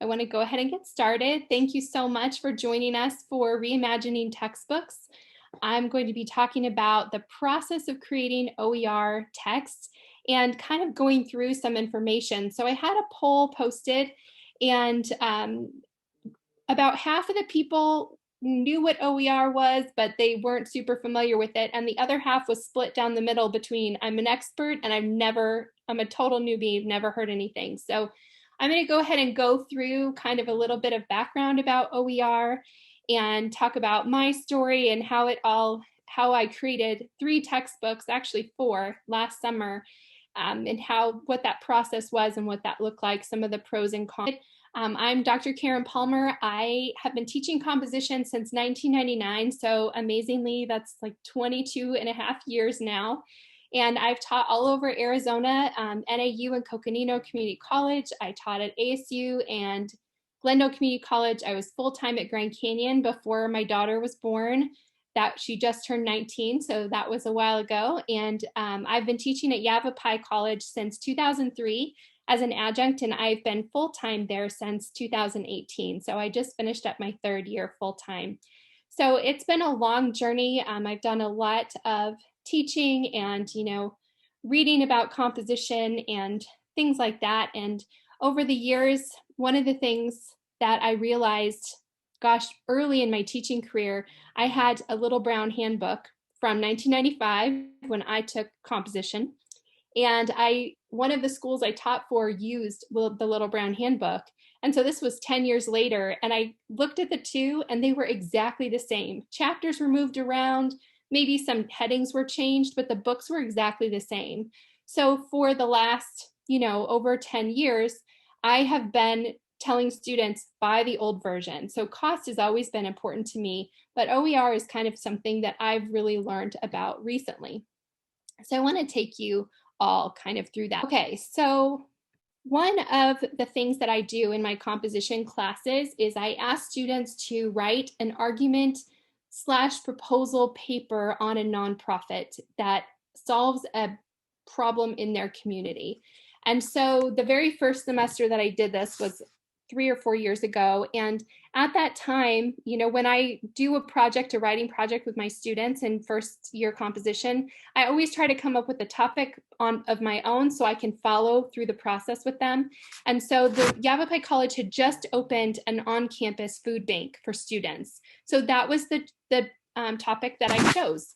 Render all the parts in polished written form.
I want to go ahead and get started. Thank you so much for joining us for Reimagining Textbooks. I'm going to be talking about the process of creating OER text and kind of going through some information. So I had a poll posted, and about half of the people knew what OER was, but they weren't super familiar with it. And the other half was split down the middle between I'm an expert and I'm a total newbie, never heard anything. So I'm going to go ahead and go through kind of a little bit of background about OER and talk about my story and how I created 3 textbooks, actually 4 last summer, and what that process was and what that looked like, some of the pros and cons. I'm Dr. Karen Palmer. I have been teaching composition since 1999, so amazingly, that's like 22 and a half years now. And I've taught all over Arizona, NAU and Coconino Community College. I taught at ASU and Glendale Community College. I was full-time at Grand Canyon before my daughter was born. That she just turned 19, so that was a while ago. And I've been teaching at Yavapai College since 2003 as an adjunct, and I've been full-time there since 2018. So I just finished up my 3rd year full-time. So it's been a long journey. I've done a lot of teaching and, reading about composition and things like that. And over the years, one of the things that I realized, gosh, early in my teaching career, I had a little brown handbook from 1995 when I took composition. And one of the schools I taught for used the little brown handbook. And so this was 10 years later, and I looked at the two and they were exactly the same. Chapters were moved around, maybe some headings were changed, but the books were exactly the same. So for the last, over 10 years, I have been telling students buy the old version. So cost has always been important to me, but OER is kind of something that I've really learned about recently. So I want to take you all kind of through that. Okay, so one of the things that I do in my composition classes is I ask students to write an argument/proposal paper on a nonprofit that solves a problem in their community. And so the very first semester that I did this was 3 or 4 years ago. And at that time, when I do a writing project with my students in first year composition, I always try to come up with a topic of my own so I can follow through the process with them. And so the Yavapai College had just opened an on-campus food bank for students. So that was the topic that I chose.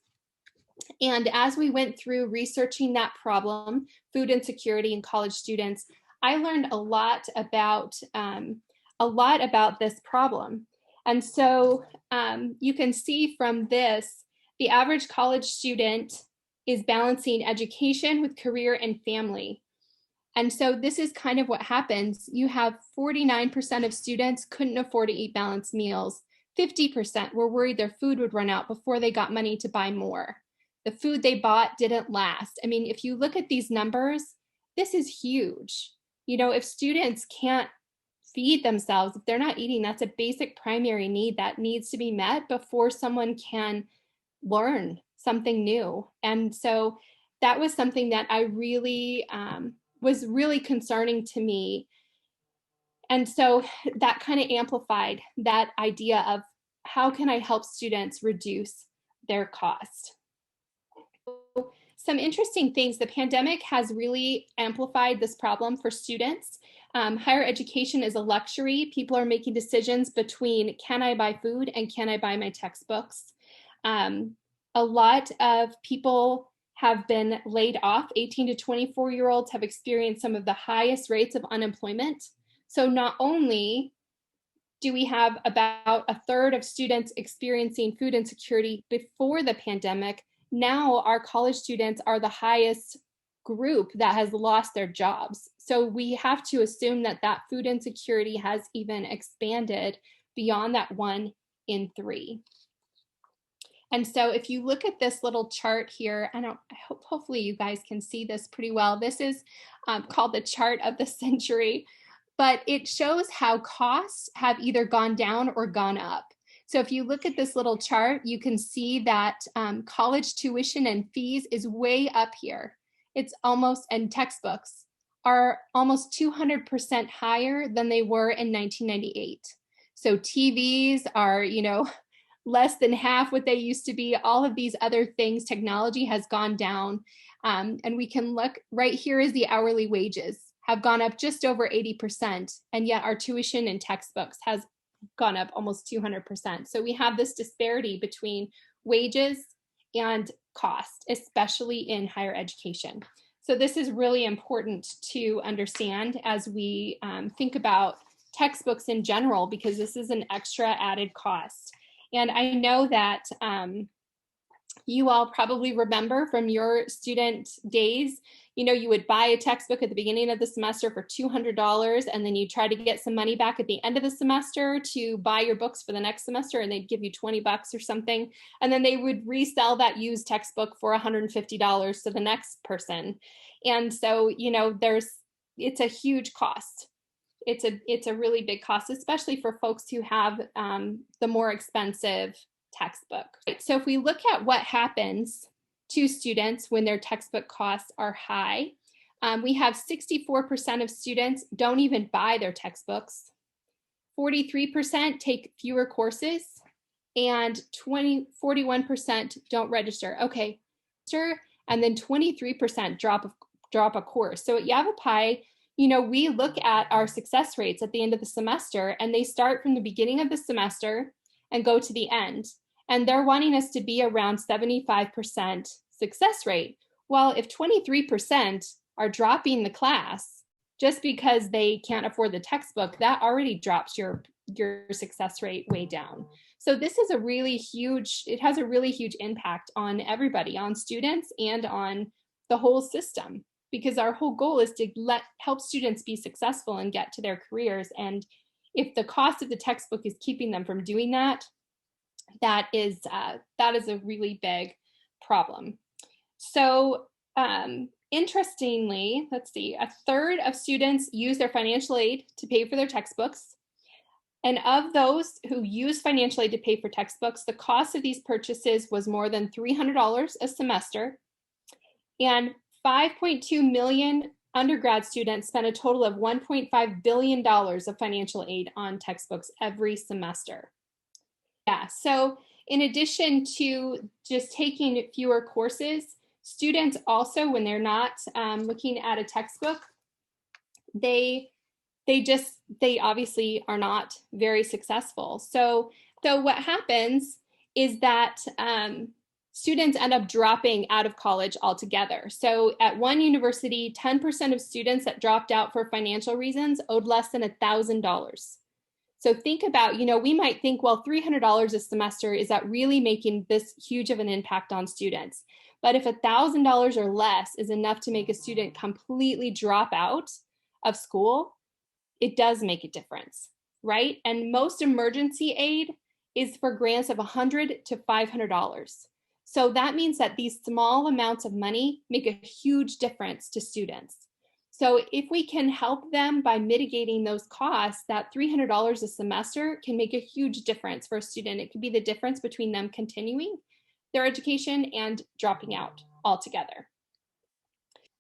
And as we went through researching that problem, food insecurity in college students, I learned a lot about this problem. And so you can see from this, the average college student is balancing education with career and family. And so this is kind of what happens. You have 49% of students couldn't afford to eat balanced meals. 50% were worried their food would run out before they got money to buy more. The food they bought didn't last. I mean, if you look at these numbers, this is huge. If students can't feed themselves, if they're not eating, that's a basic primary need that needs to be met before someone can learn something new. And so that was something that I really was really concerning to me. And so that kind of amplified that idea of how can I help students reduce their cost. Some interesting things, the pandemic has really amplified this problem for students. Higher education is a luxury. People are making decisions between can I buy food and can I buy my textbooks? A lot of people have been laid off. 18 to 24-year-olds have experienced some of the highest rates of unemployment. So not only do we have about a third of students experiencing food insecurity before the pandemic, now our college students are the highest group that has lost their jobs. So we have to assume that food insecurity has even expanded beyond that 1 in 3. And so if you look at this little chart here, hopefully you guys can see this pretty well. This is called the chart of the century, but it shows how costs have either gone down or gone up. So if you look at this little chart, you can see that college tuition and fees is way up here. It's almost, and textbooks are almost 200% higher than they were in 1998. So TVs are, less than half what they used to be. All of these other things, technology has gone down. And we can look right here is the hourly wages have gone up just over 80%. And yet our tuition and textbooks has gone up almost 200%. So we have this disparity between wages and cost, especially in higher education. So this is really important to understand as we think about textbooks in general, because this is an extra added cost. And I know that you all probably remember from your student days, you would buy a textbook at the beginning of the semester for $200, and then you try to get some money back at the end of the semester to buy your books for the next semester, and they'd give you $20 or something. And then they would resell that used textbook for $150 to the next person. And so, it's a huge cost. It's a really big cost, especially for folks who have the more expensive textbook. So if we look at what happens to students when their textbook costs are high, we have 64% of students don't even buy their textbooks, 43% take fewer courses, and 41% don't register. Okay, and then 23% drop a course. So at Yavapai, we look at our success rates at the end of the semester, and they start from the beginning of the semester and go to the end. And they're wanting us to be around 75% success rate. Well, if 23% are dropping the class just because they can't afford the textbook, that already drops your success rate way down. So this is it has a really huge impact on everybody, on students and on the whole system, because our whole goal is to help students be successful and get to their careers. And if the cost of the textbook is keeping them from doing that, that is a really big problem. So interestingly, let's see, a third of students use their financial aid to pay for their textbooks. And of those who use financial aid to pay for textbooks, the cost of these purchases was more than $300 a semester. And 5.2 million undergrad students spent a total of $1.5 billion of financial aid on textbooks every semester. Yeah, so in addition to just taking fewer courses, students also, when they're not looking at a textbook, they obviously are not very successful. So what happens is that students end up dropping out of college altogether. So at one university, 10% of students that dropped out for financial reasons owed less than $1,000. So think about, we might think, well, $300 a semester, is that really making this huge of an impact on students? But if $1,000 or less is enough to make a student completely drop out of school, it does make a difference, right? And most emergency aid is for grants of $100 to $500. So that means that these small amounts of money make a huge difference to students. So if we can help them by mitigating those costs, that $300 a semester can make a huge difference for a student. It could be the difference between them continuing their education and dropping out altogether.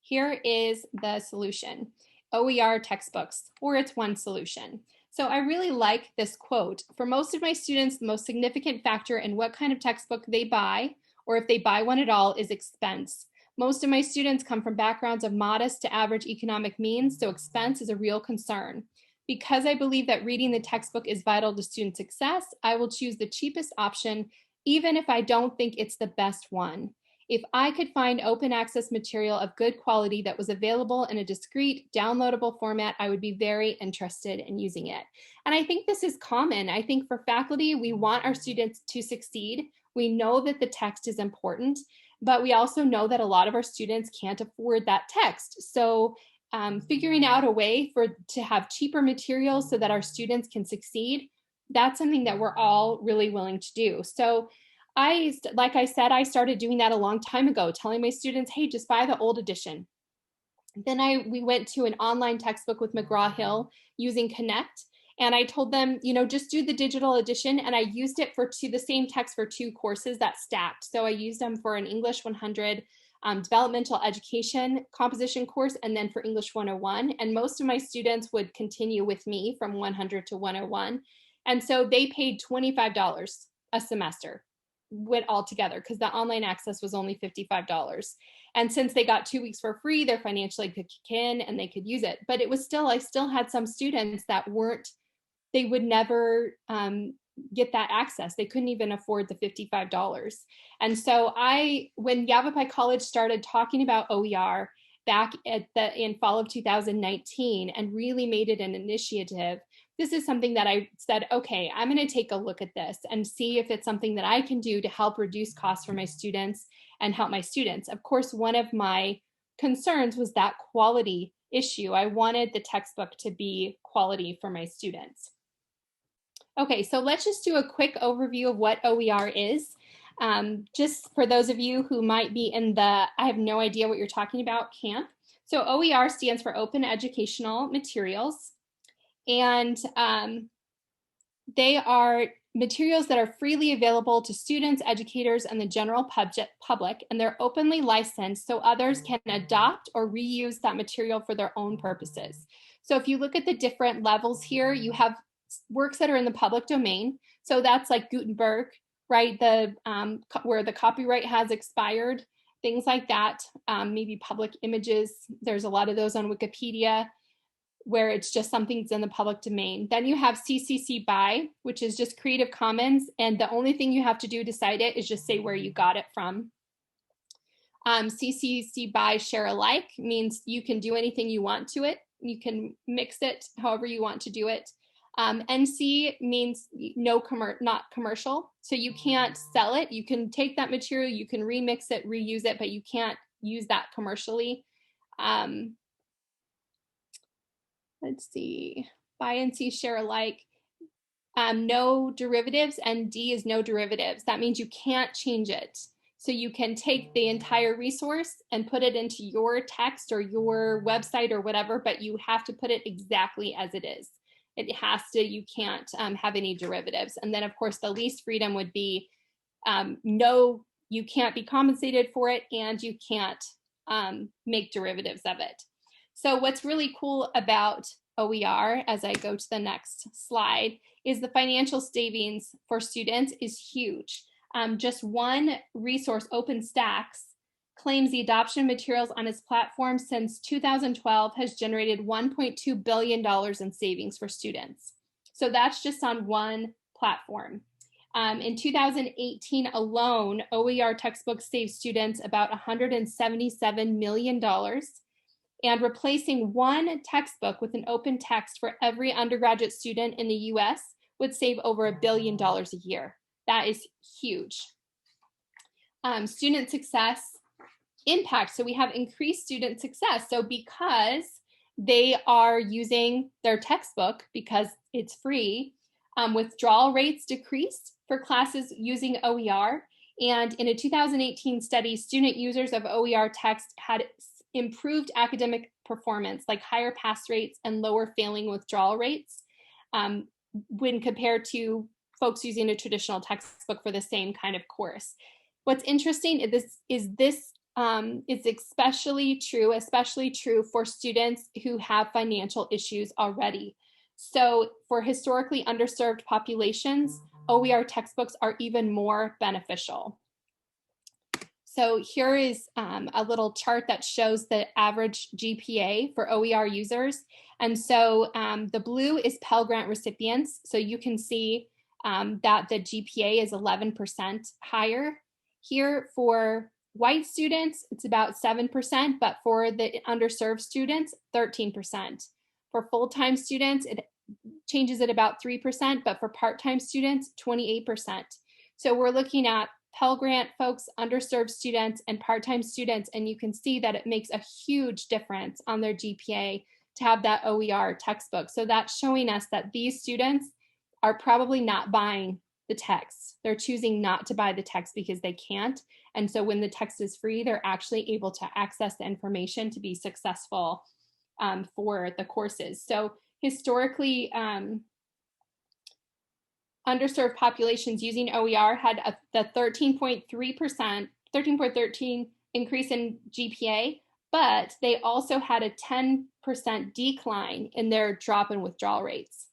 Here is the solution: OER textbooks, or it's one solution. So I really like this quote. For most of my students, the most significant factor in what kind of textbook they buy, or if they buy one at all, is expense. Most of my students come from backgrounds of modest to average economic means, so expense is a real concern. Because I believe that reading the textbook is vital to student success, I will choose the cheapest option, even if I don't think it's the best one. If I could find open access material of good quality that was available in a discrete, downloadable format, I would be very interested in using it. And I think this is common. I think for faculty, we want our students to succeed. We know that the text is important, but we also know that a lot of our students can't afford that text. So figuring out a way to have cheaper materials so that our students can succeed, that's something that we're all really willing to do. So like I said, I started doing that a long time ago, telling my students, hey, just buy the old edition. Then we went to an online textbook with McGraw-Hill using Connect. And I told them, just do the digital edition. And I used it the same text for 2 courses that stacked. So I used them for an English 100, developmental education composition course, and then for English 101. And most of my students would continue with me from 100 to 101. And so they paid $25 a semester, went all together, because the online access was only $55. And since they got 2 weeks for free, their financial aid could kick in and they could use it. But it was still, I still had some students that they would never get that access. They couldn't even afford the $55. And so when Yavapai College started talking about OER back in fall of 2019 and really made it an initiative, this is something that I said, okay, I'm going to take a look at this and see if it's something that I can do to help reduce costs for my students and help my students. Of course, one of my concerns was that quality issue. I wanted the textbook to be quality for my students. Okay, so let's just do a quick overview of what OER is. Just for those of you who might be in the, I have no idea what you're talking about camp. So OER stands for Open Educational Materials. And they are materials that are freely available to students, educators, and the general public, and they're openly licensed so others can adopt or reuse that material for their own purposes. So if you look at the different levels here, you have works that are in the public domain. So that's like Gutenberg, right? Where the copyright has expired, things like that. Maybe public images. There's a lot of those on Wikipedia, where it's just something that's in the public domain. Then you have CCC BY, which is just Creative Commons, and the only thing you have to do to cite it is just say where you got it from. CCC BY Share Alike means you can do anything you want to it. You can mix it however you want to do it. NC means not commercial, so you can't sell it. You can take that material, you can remix it, reuse it, but you can't use that commercially. Let's see, buy and see, share alike. No derivatives, and D is no derivatives. That means you can't change it. So you can take the entire resource and put it into your text or your website or whatever, but you have to put it exactly as it is. It has to, you can't have any derivatives. And then of course the least freedom would be no, you can't be compensated for it, and you can't make derivatives of it. So what's really cool about OER, as I go to the next slide, is the financial savings for students is huge. Just one resource, OpenStax, claims the adoption of materials on its platform since 2012 has generated $1.2 billion in savings for students. So that's just on one platform. In 2018 alone, OER textbooks saved students about $177 million. And replacing one textbook with an open text for every undergraduate student in the US would save over $1 billion a year. That is huge. Student success impact. So we have increased student success. So because they are using their textbook because it's free, withdrawal rates decreased for classes using OER. And in a 2018 study, student users of OER text had improved academic performance, like higher pass rates and lower failing withdrawal rates when compared to folks using a traditional textbook for the same kind of course. What's interesting is this is especially true for students who have financial issues already. So for historically underserved populations, OER textbooks are even more beneficial. So here is a little chart that shows the average GPA for OER users. And so the blue is Pell Grant recipients. So you can see that the GPA is 11% higher. Here for white students, it's about 7%, but for the underserved students, 13%. For full-time students, it changes at about 3%, but for part-time students, 28%. So we're looking at Pell Grant folks, underserved students, and part-time students, and you can see that it makes a huge difference on their GPA to have that OER textbook. So that's showing us that these students are probably not buying the text. They're choosing not to buy the text because they can't. And so when the text is free, they're actually able to access the information to be successful for the courses. So historically, underserved populations using OER had the 13.13 increase in GPA, but they also had a 10% decline in their drop and withdrawal rates.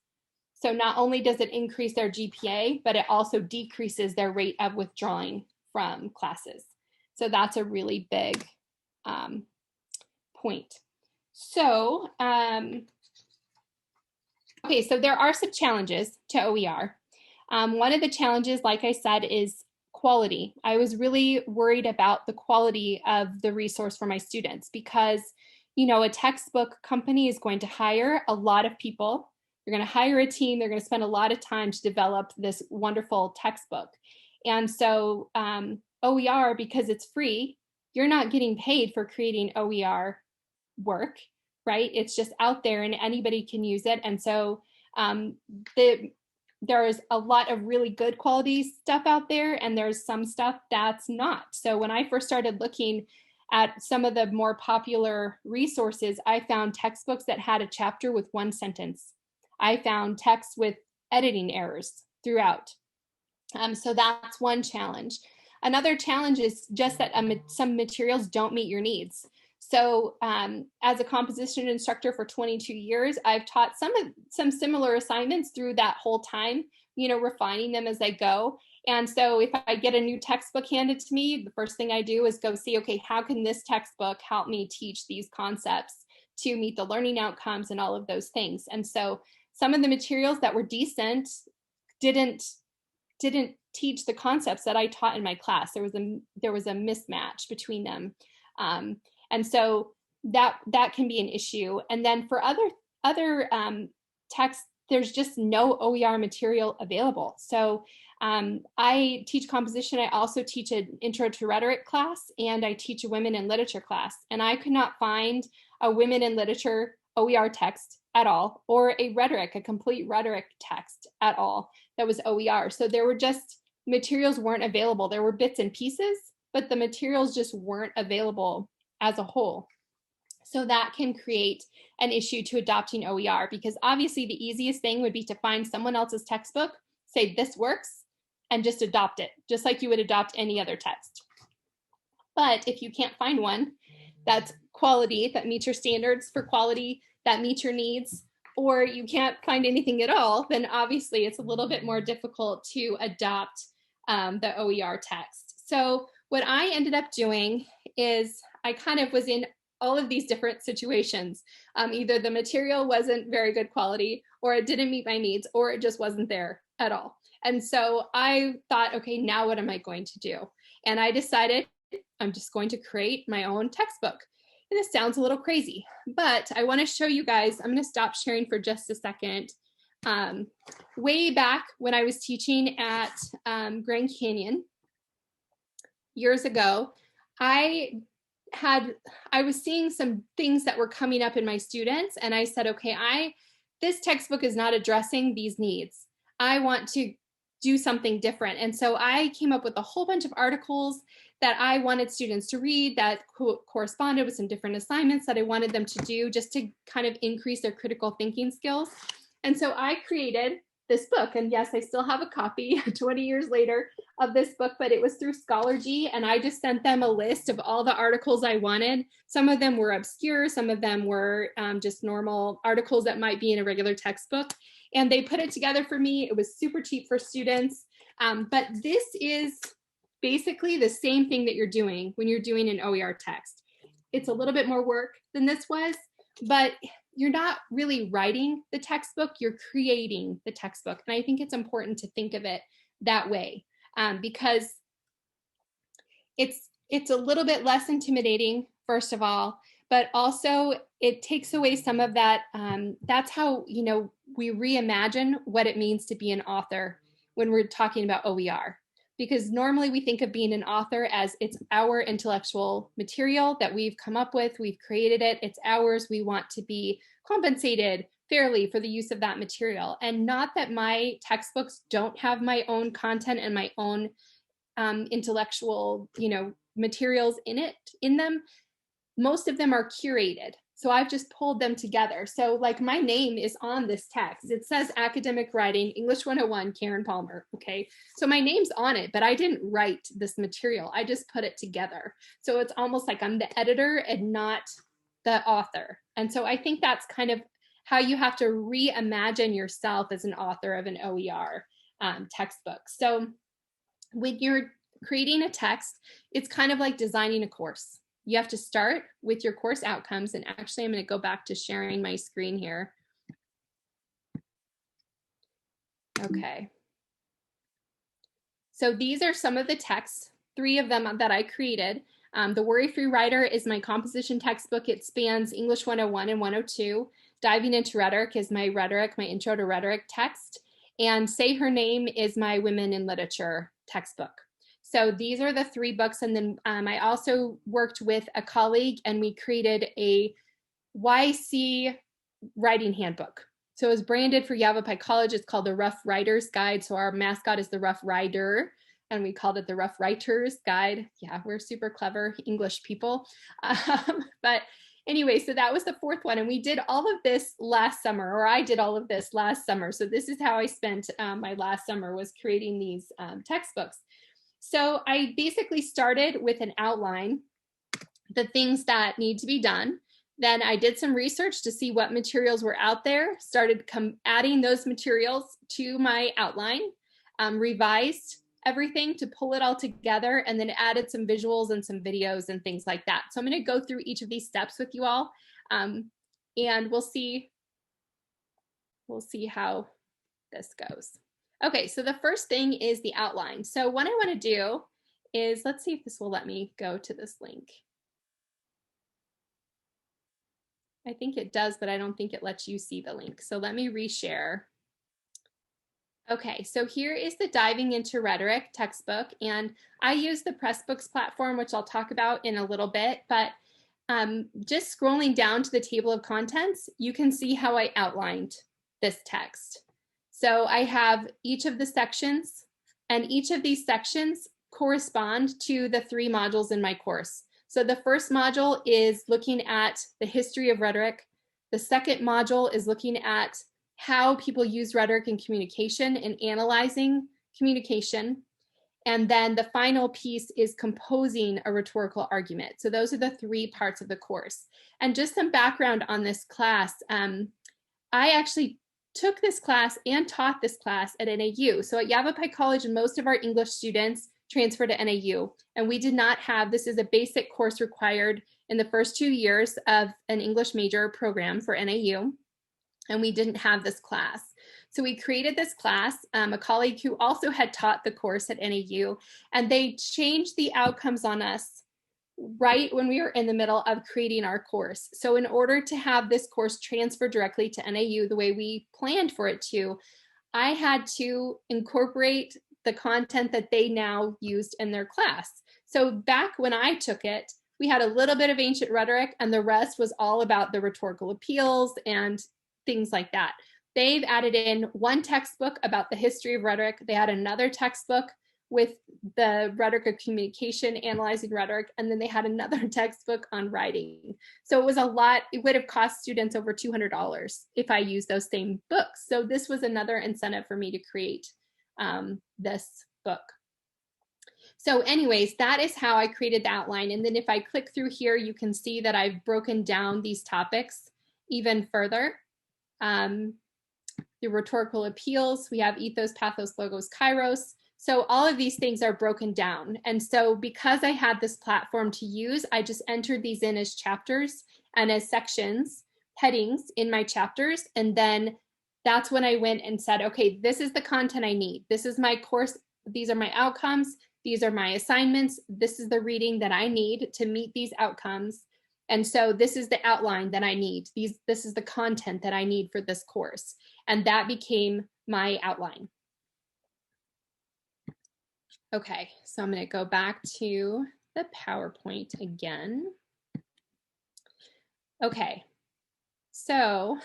So not only does it increase their GPA, but it also decreases their rate of withdrawing from classes. So that's a really big point. So, okay, so there are some challenges to OER. One of the challenges, like I said, is quality. I was really worried about the quality of the resource for my students because, you know, a textbook company is going to hire a lot of people. They're going to hire a team. They're going to spend a lot of time to develop this wonderful textbook. And so OER, because it's free, you're not getting paid for creating OER work, right? It's just out there and anybody can use it. And so there's a lot of really good quality stuff out there, and there's some stuff that's not. So when I first started looking at some of the more popular resources, I found textbooks that had a chapter with one sentence. I found texts with editing errors throughout. So that's one challenge. Another challenge is just that some materials don't meet your needs. So as a composition instructor for 22 years, I've taught some similar assignments through that whole time, you know, refining them as I go. And so if I get a new textbook handed to me, the first thing I do is go see, okay, how can this textbook help me teach these concepts to meet the learning outcomes and all of those things? And so some of the materials that were decent didn't teach the concepts that I taught in my class. There was a mismatch between them. And so that can be an issue. And then for other texts, there's just no OER material available. So I teach composition. I also teach an intro to rhetoric class, and I teach a women in literature class. And I could not find a women in literature OER text at all, or a complete rhetoric text at all that was OER. So there were just, materials weren't available. There were bits and pieces, but the materials just weren't available as a whole. So that can create an issue to adopting OER, because obviously the easiest thing would be to find someone else's textbook, say this works, and just adopt it, just like you would adopt any other text. But if you can't find one that's quality, that meets your standards for quality, that meets your needs, or you can't find anything at all, then obviously it's a little bit more difficult to adopt the OER text. So what I ended up doing is I kind of was in all of these different situations. Either the material wasn't very good quality, or it didn't meet my needs, or it just wasn't there at all. And so I thought, okay, now what am I going to do? And I decided I'm just going to create my own textbook. And this sounds a little crazy, but I want to show you guys. I'm going to stop sharing for just a second. Way back when I was teaching at Grand Canyon years ago, I was seeing some things that were coming up in my students, and I said, okay, this textbook is not addressing these needs. I want to do something different. And so I came up with a whole bunch of articles that I wanted students to read that corresponded with some different assignments that I wanted them to do, just to kind of increase their critical thinking skills. And so I created this book, and yes, I still have a copy 20 years later of this book, but it was through Scholargy, and I just sent them a list of all the articles I wanted. Some of them were obscure, some of them were just normal articles that might be in a regular textbook, and they put it together for me. It was super cheap for students, but this is basically the same thing that you're doing when you're doing an OER text. It's a little bit more work than this was, but you're not really writing the textbook, you're creating the textbook. And I think it's important to think of it that way, because it's a little bit less intimidating, first of all, but also it takes away some of that. That's how, you know, we reimagine what it means to be an author when we're talking about OER. Because normally we think of being an author as it's our intellectual material that we've come up with, we've created it, it's ours, we want to be compensated fairly for the use of that material. And not that my textbooks don't have my own content and my own intellectual, you know, materials in them. Most of them are curated. So I've just pulled them together. So like my name is on this text. It says Academic Writing, English 101, Karen Palmer, okay? So my name's on it, but I didn't write this material. I just put it together. So it's almost like I'm the editor and not the author. And so I think that's kind of how you have to reimagine yourself as an author of an OER textbook. So when you're creating a text, it's kind of like designing a course. You have to start with your course outcomes. And actually, I'm going to go back to sharing my screen here. Okay. So these are some of the texts, 3 of them that I created. The Worry-Free Writer is my composition textbook. It spans English 101 and 102. Diving into Rhetoric is my rhetoric, my intro to rhetoric text. And Say Her Name is my women in literature textbook. So these are the 3 books. And then I also worked with a colleague and we created a YC writing handbook. So it was branded for Yavapai College. It's called the Rough Writer's Guide. So our mascot is the Rough Rider, and we called it the Rough Writer's Guide. Yeah, we're super clever English people. But anyway, so that was the 4th one. And we did all of this last summer, or I did all of this last summer. So this is how I spent my last summer, was creating these textbooks. So I basically started with an outline, the things that need to be done. Then I did some research to see what materials were out there, started adding those materials to my outline, revised everything to pull it all together, and then added some visuals and some videos and things like that. So I'm going to go through each of these steps with you all, and we'll see how this goes. Okay, so the first thing is the outline. So what I want to do is, let's see if this will let me go to this link. I think it does, but I don't think it lets you see the link. So let me reshare. Okay, so here is the Diving into Rhetoric textbook, and I use the Pressbooks platform, which I'll talk about in a little bit, but just scrolling down to the table of contents, you can see how I outlined this text. So I have each of the sections, and each of these sections correspond to the 3 modules in my course. So the first module is looking at the history of rhetoric. The second module is looking at how people use rhetoric in communication and analyzing communication. And then the final piece is composing a rhetorical argument. So those are the 3 parts of the course. And just some background on this class. I actually took this class and taught this class at NAU. So at Yavapai College, most of our English students transfer to NAU. And we did not have, this is a basic course required in the first 2 years of an English major program for NAU. And we didn't have this class. So we created this class, a colleague who also had taught the course at NAU, and they changed the outcomes on us right when we were in the middle of creating our course. So in order to have this course transfer directly to NAU the way we planned for it to, I had to incorporate the content that they now used in their class. So back when I took it, we had a little bit of ancient rhetoric, and the rest was all about the rhetorical appeals and things like that. They've added in 1 textbook about the history of rhetoric. They had another textbook with the rhetoric of communication, analyzing rhetoric, and then they had another textbook on writing. So it was a lot. It would have cost students over $200 if I used those same books. So this was another incentive for me to create this book. So anyways, that is how I created the outline. And then if I click through here, you can see that I've broken down these topics even further. The rhetorical appeals, we have ethos, pathos, logos, kairos. So all of these things are broken down. And so because I had this platform to use, I just entered these in as chapters and as sections, headings in my chapters. And then that's when I went and said, okay, this is the content I need. This is my course. These are my outcomes. These are my assignments. This is the reading that I need to meet these outcomes. And so this is the outline that I need. This is the content that I need for this course. And that became my outline. Okay, so I'm going to go back to the PowerPoint again. Okay, so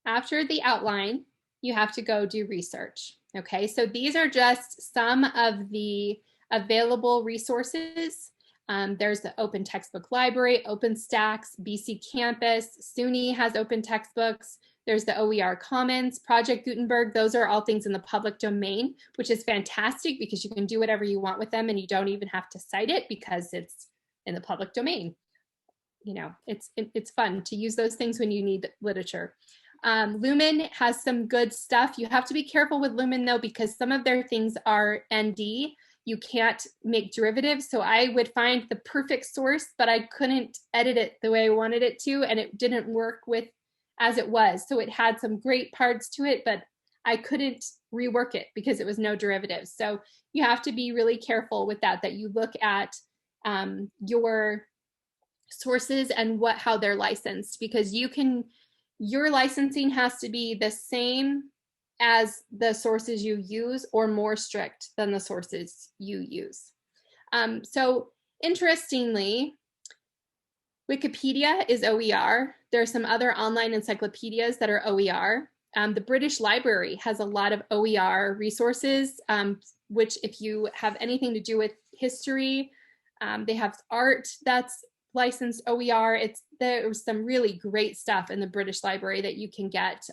after the outline, you have to go do research. Okay, so these are just some of the available resources There's the Open Textbook Library, OpenStax, BC Campus, SUNY has open textbooks. There's the OER Commons, Project Gutenberg. Those are all things in the public domain, which is fantastic because you can do whatever you want with them and you don't even have to cite it because it's in the public domain. You know, it's fun to use those things when you need literature. Lumen has some good stuff. You have to be careful with Lumen though, because some of their things are ND. You can't make derivatives. So I would find the perfect source, but I couldn't edit it the way I wanted it to, and it didn't work with as it was. So it had some great parts to it, but I couldn't rework it because it was no derivatives. So you have to be really careful with that you look at your sources and how they're licensed, because your licensing has to be the same as the sources you use or more strict than the sources you use. So interestingly, Wikipedia is OER. There are some other online encyclopedias that are OER. The British Library has a lot of OER resources, which if you have anything to do with history, they have art that's licensed OER. There's some really great stuff in the British Library that you can get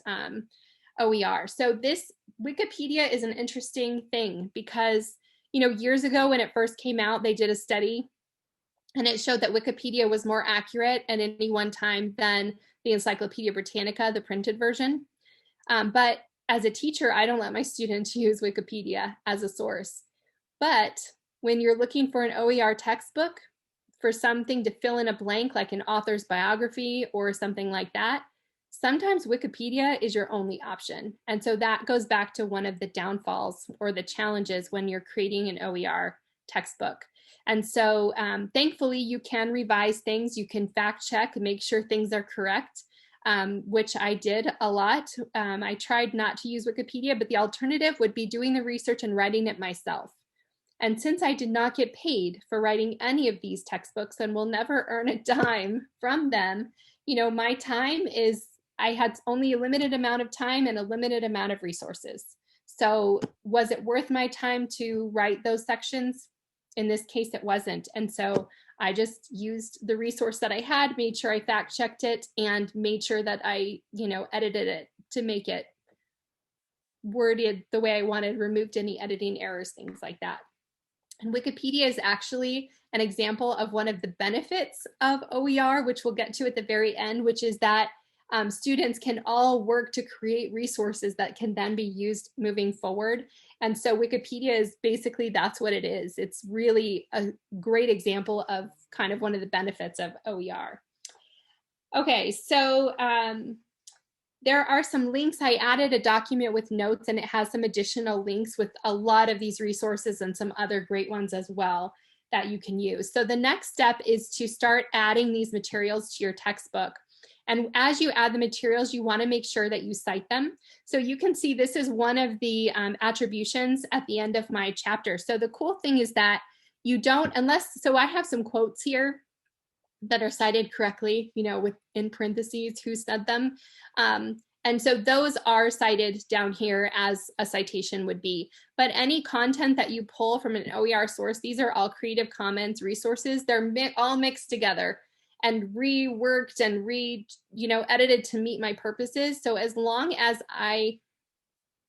OER. So this Wikipedia is an interesting thing because, you know, years ago when it first came out, they did a study and it showed that Wikipedia was more accurate at any one time than the Encyclopedia Britannica, the printed version. But as a teacher, I don't let my students use Wikipedia as a source. But when you're looking for an OER textbook, for something to fill in a blank, like an author's biography or something like that, sometimes Wikipedia is your only option. And so that goes back to one of the downfalls or the challenges when you're creating an OER textbook. And so thankfully you can revise things, you can fact check and make sure things are correct, which I did a lot. I tried not to use Wikipedia, but the alternative would be doing the research and writing it myself. And since I did not get paid for writing any of these textbooks and will never earn a dime from them, you know, my time is, I had only a limited amount of time and a limited amount of resources. So was it worth my time to write those sections? In this case, it wasn't. And so I just used the resource that I had, made sure I fact checked it and made sure that I, you know, edited it to make it worded the way I wanted, removed any editing errors, things like that. And Wikipedia is actually an example of one of the benefits of OER, which we'll get to at the very end, which is that students can all work to create resources that can then be used moving forward. And so Wikipedia is basically, that's what it is. It's really a great example of kind of one of the benefits of OER. Okay, so there are some links. I added a document with notes and it has some additional links with a lot of these resources and some other great ones as well that you can use. So the next step is to start adding these materials to your textbook. And as you add the materials, you want to make sure that you cite them. So you can see this is one of the attributions at the end of my chapter. So the cool thing is that you don't, so I have some quotes here that are cited correctly, you know, with in parentheses, who said them. And so those are cited down here as a citation would be. But any content that you pull from an OER source, these are all Creative Commons resources. They're all mixed together and reworked and edited to meet my purposes. So as long as I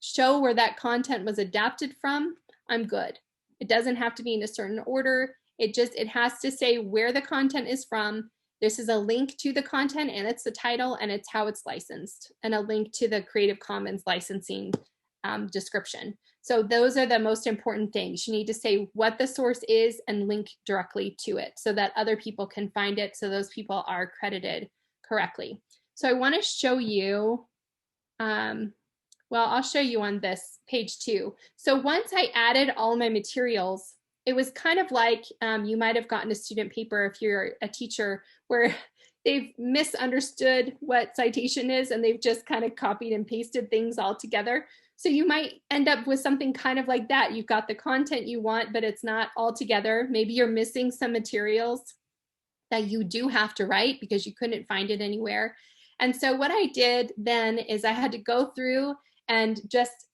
show where that content was adapted from, I'm good. It doesn't have to be in a certain order. It has to say where the content is from. This is a link to the content and it's the title and it's how it's licensed, and a link to the Creative Commons licensing description. So those are the most important things. You need to say what the source is and link directly to it so that other people can find it, so those people are credited correctly. So I want to show you, I'll show you on this page 2. So once I added all my materials, it was kind of like you might have gotten a student paper if you're a teacher where they've misunderstood what citation is and they've just kind of copied and pasted things all together. So you might end up with something kind of like that. You've got the content you want, but it's not all together. Maybe you're missing some materials that you do have to write because you couldn't find it anywhere. And so what I did then is I had to go through and just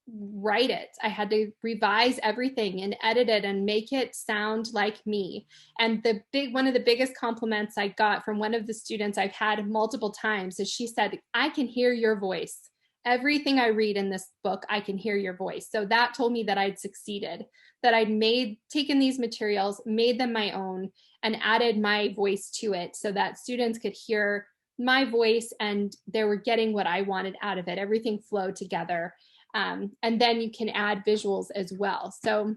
write it. I had to revise everything and edit it and make it sound like me. And one of the biggest compliments I got from one of the students I've had multiple times is she said, I can hear your voice. Everything I read in this book, I can hear your voice. So that told me that I'd succeeded, that I'd taken these materials, made them my own, and added my voice to it so that students could hear my voice and they were getting what I wanted out of it. Everything flowed together. And then you can add visuals as well. So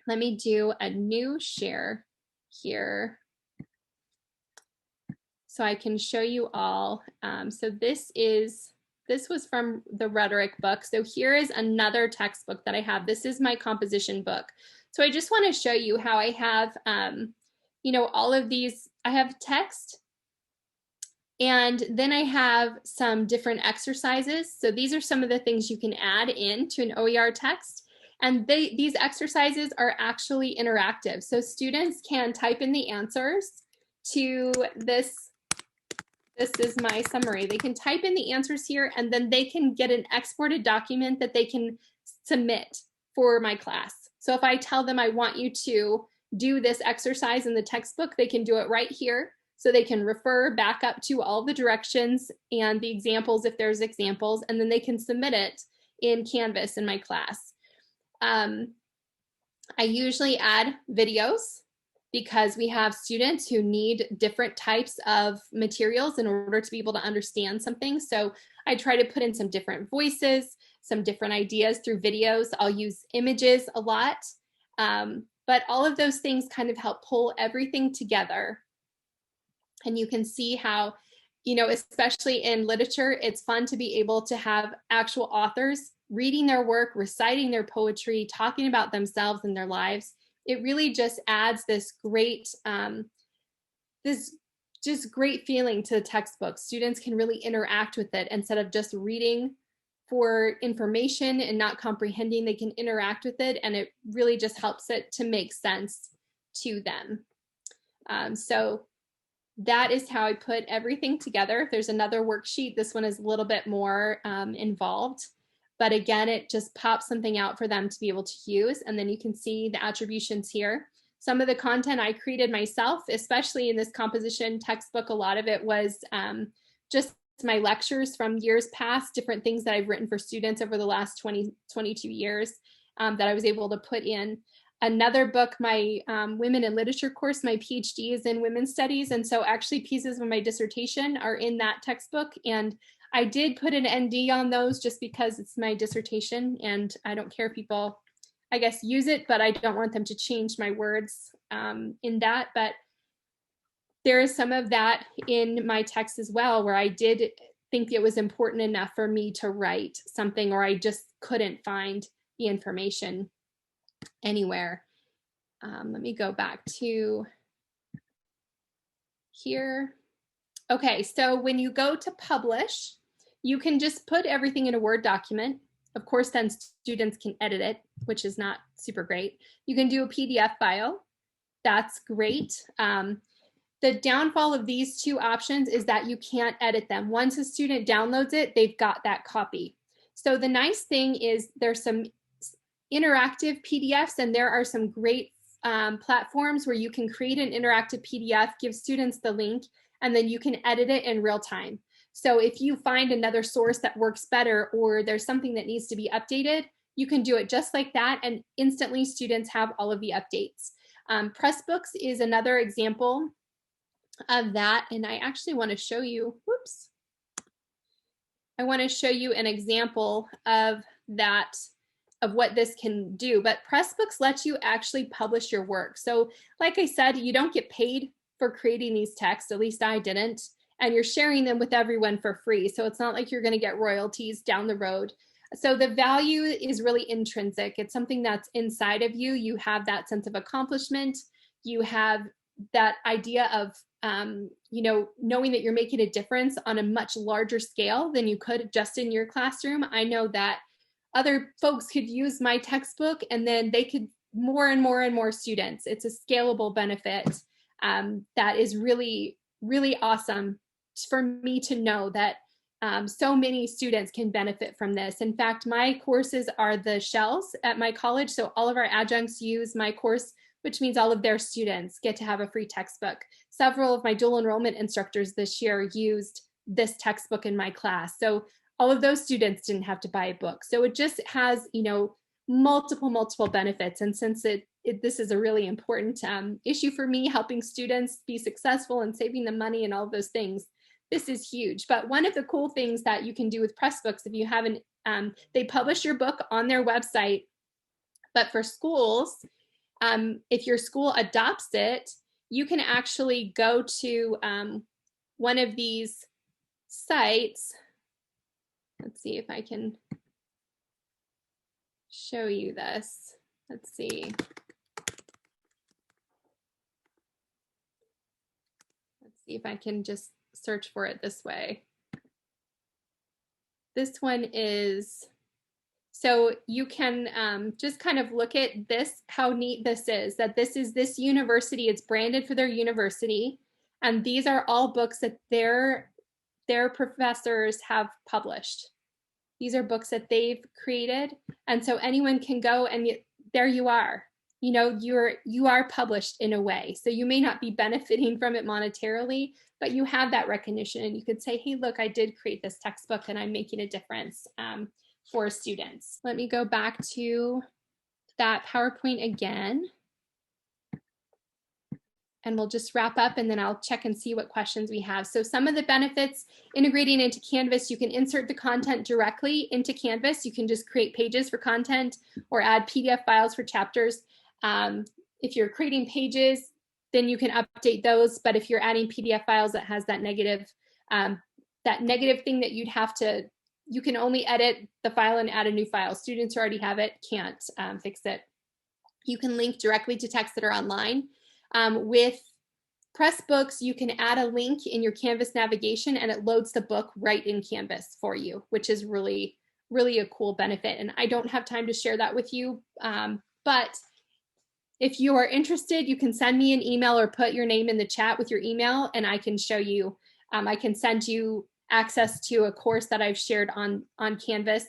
let me do a new share here so I can show you all. So this was from the rhetoric book. So here is another textbook that I have. This is my composition book. So I just want to show you how I have, all of these. I have text, and then I have some different exercises. So these are some of the things you can add into an OER text. And these exercises are actually interactive. So students can type in the answers to this. This is my summary. They can type in the answers here, and then they can get an exported document that they can submit for my class. So if I tell them I want you to do this exercise in the textbook, they can do it right here. So they can refer back up to all the directions and the examples if there's examples, and then they can submit it in Canvas in my class. I usually add videos because we have students who need different types of materials in order to be able to understand something. So I try to put in some different voices, some different ideas through videos. I'll use images a lot, but all of those things kind of help pull everything together. And you can see how, especially in literature, it's fun to be able to have actual authors reading their work, reciting their poetry, talking about themselves and their lives. It really just adds this great, great feeling to the textbook. Students can really interact with it instead of just reading for information and not comprehending. They can interact with it, and it really just helps it to make sense to them. So that is how I put everything together. There's another worksheet. This one is a little bit more involved, but again, it just pops something out for them to be able to use. And then you can see the attributions here. Some of the content I created myself, especially in this composition textbook, a lot of it was just my lectures from years past, different things that I've written for students over the last 22 years that I was able to put in. Another book, my Women in Literature course, my PhD is in Women's Studies. And so actually pieces of my dissertation are in that textbook. And I did put an ND on those just because it's my dissertation and I don't care if people, I guess, use it, but I don't want them to change my words in that. But there is some of that in my text as well, where I did think it was important enough for me to write something, or I just couldn't find the information anywhere. Let me go back to here. Okay, so when you go to publish, you can just put everything in a Word document. Of course, then students can edit it, which is not super great. You can do a PDF file. That's great. The downfall of these two options is that you can't edit them. Once a student downloads it, they've got that copy. So the nice thing is there's some interactive PDFs, and there are some great platforms where you can create an interactive PDF, give students the link, and then you can edit it in real time. So if you find another source that works better, or there's something that needs to be updated, you can do it just like that, and instantly students have all of the updates. Pressbooks is another example of that, and I actually want to show you, whoops. I want to show you an example of that, of what this can do. But Pressbooks lets you actually publish your work. So like I said, you don't get paid for creating these texts, at least I didn't, and you're sharing them with everyone for free. So it's not like you're going to get royalties down the road. So the value is really intrinsic. It's something that's inside of you. You have that sense of accomplishment. You have that idea of knowing that you're making a difference on a much larger scale than you could just in your classroom. I know that other folks could use my textbook, and then they could more and more and more students. It's a scalable benefit that is really, really awesome for me to know that So many students can benefit from this. In fact, my courses are the shells at my college. So all of our adjuncts use my course, which means all of their students get to have a free textbook. Several of my dual enrollment instructors this year used this textbook in my class. So all of those students didn't have to buy a book. So it just has, you know, multiple benefits. And since this is a really important issue for me, helping students be successful and saving them money and all of those things, this is huge. But one of the cool things that you can do with Pressbooks, if you haven't, they publish your book on their website, but for schools, if your school adopts it, you can actually go to one of these sites. Let's see if I can show you this. Let's see. Let's see if I can just search for it this way. This one is, so you can just kind of look at this, how neat this is, that this is this university, it's branded for their university. And these are all books that their professors have published. These are books that they've created. And so anyone can go and there you are. You know, you are published in a way. So you may not be benefiting from it monetarily, but you have that recognition and you could say, hey, look, I did create this textbook and I'm making a difference for students. Let me go back to that PowerPoint again. And we'll just wrap up and then I'll check and see what questions we have. So some of the benefits, integrating into Canvas, you can insert the content directly into Canvas. You can just create pages for content or add PDF files for chapters. If you're creating pages, then you can update those. But if you're adding PDF files that has that negative thing that you'd have to, you can only edit the file and add a new file. Students who already have it can't fix it. You can link directly to texts that are online. With Pressbooks, you can add a link in your Canvas navigation and it loads the book right in Canvas for you, which is really a cool benefit. And I don't have time to share that with you, but if you are interested, you can send me an email or put your name in the chat with your email and I can show you, I can send you access to a course that I've shared on Canvas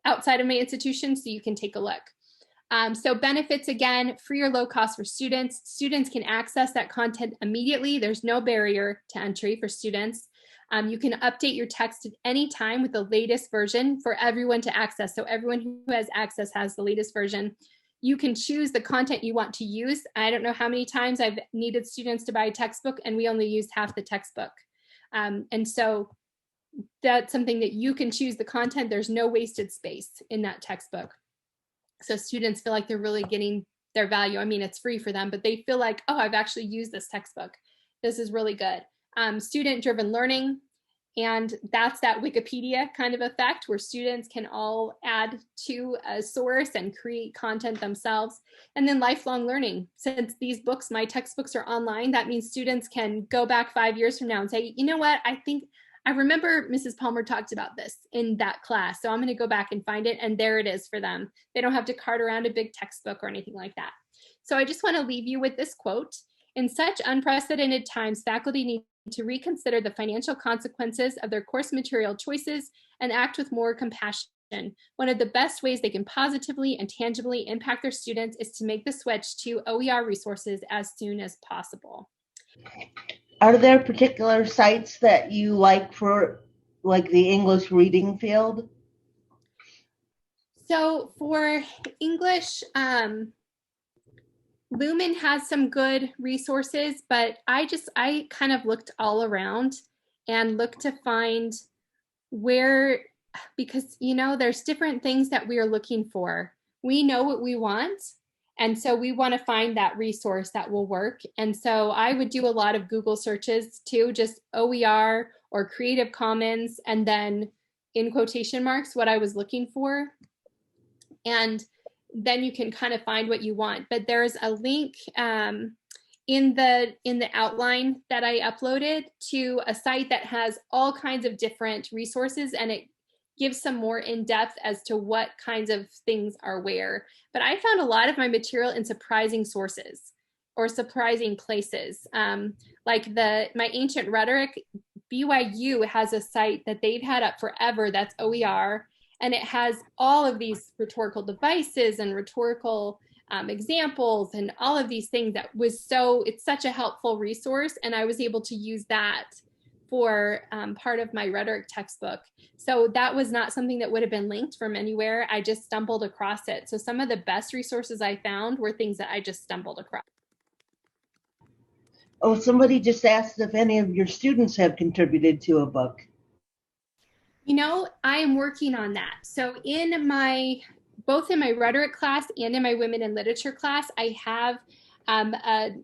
outside of my institution so you can take a look. So benefits, again, free or low cost for students. Students can access that content immediately. There's no barrier to entry for students. You can update your text at any time with the latest version for everyone to access. So everyone who has access has the latest version. You can choose the content you want to use. I don't know how many times I've needed students to buy a textbook and we only used half the textbook. And so that's something that you can choose the content. There's no wasted space in that textbook. So students feel like they're really getting their value. I mean, it's free for them, but they feel like, oh, I've actually used this textbook. This is really good. Student-driven learning. And that's that Wikipedia kind of effect where students can all add to a source and create content themselves. And then lifelong learning. Since these books, my textbooks are online, that means students can go back 5 years from now and say, you know what, I remember Mrs. Palmer talked about this in that class. So I'm going to go back and find it. And there it is for them. They don't have to cart around a big textbook or anything like that. So I just want to leave you with this quote. In such unprecedented times, faculty need to reconsider the financial consequences of their course material choices and act with more compassion. One of the best ways they can positively and tangibly impact their students is to make the switch to OER resources as soon as possible. Are there particular sites that you like for like the English reading field? So for English, Lumen has some good resources, but I kind of looked all around and looked to find where, because, you know, there's different things that we are looking for. We know what we want. And so we want to find that resource that will work. And so I would do a lot of Google searches too, just OER or Creative Commons, and then in quotation marks, what I was looking for. And then you can kind of find what you want. But there's a link in the outline that I uploaded to a site that has all kinds of different resources, and it gives some more in-depth as to what kinds of things are where. But I found a lot of my material in surprising sources or surprising places. Like my ancient rhetoric, BYU has a site that they've had up forever that's OER, and it has all of these rhetorical devices and rhetorical examples and all of these things that was it's such a helpful resource. And I was able to use that for part of my rhetoric textbook. So that was not something that would have been linked from anywhere. I just stumbled across it. So some of the best resources I found were things that I just stumbled across. Oh, somebody just asked if any of your students have contributed to a book. You know, I am working on that. So both in my rhetoric class and in my women in literature class, I have an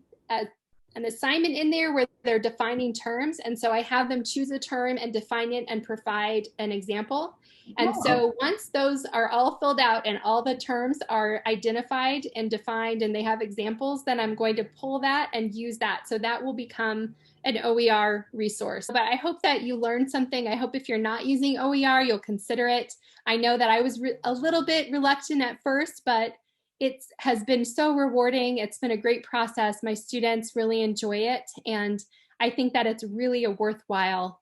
assignment in there where they're defining terms. And so I have them choose a term and define it and provide an example. And so once those are all filled out and all the terms are identified and defined and they have examples, then I'm going to pull that and use that. So that will become an OER resource. But I hope that you learned something. I hope if you're not using OER, you'll consider it. I know that I was a little bit reluctant at first, but it has been so rewarding. It's been a great process. My students really enjoy it. And I think that it's a really worthwhile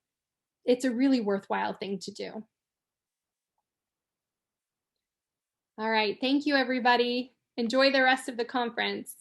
thing to do. All right. Thank you, everybody. Enjoy the rest of the conference.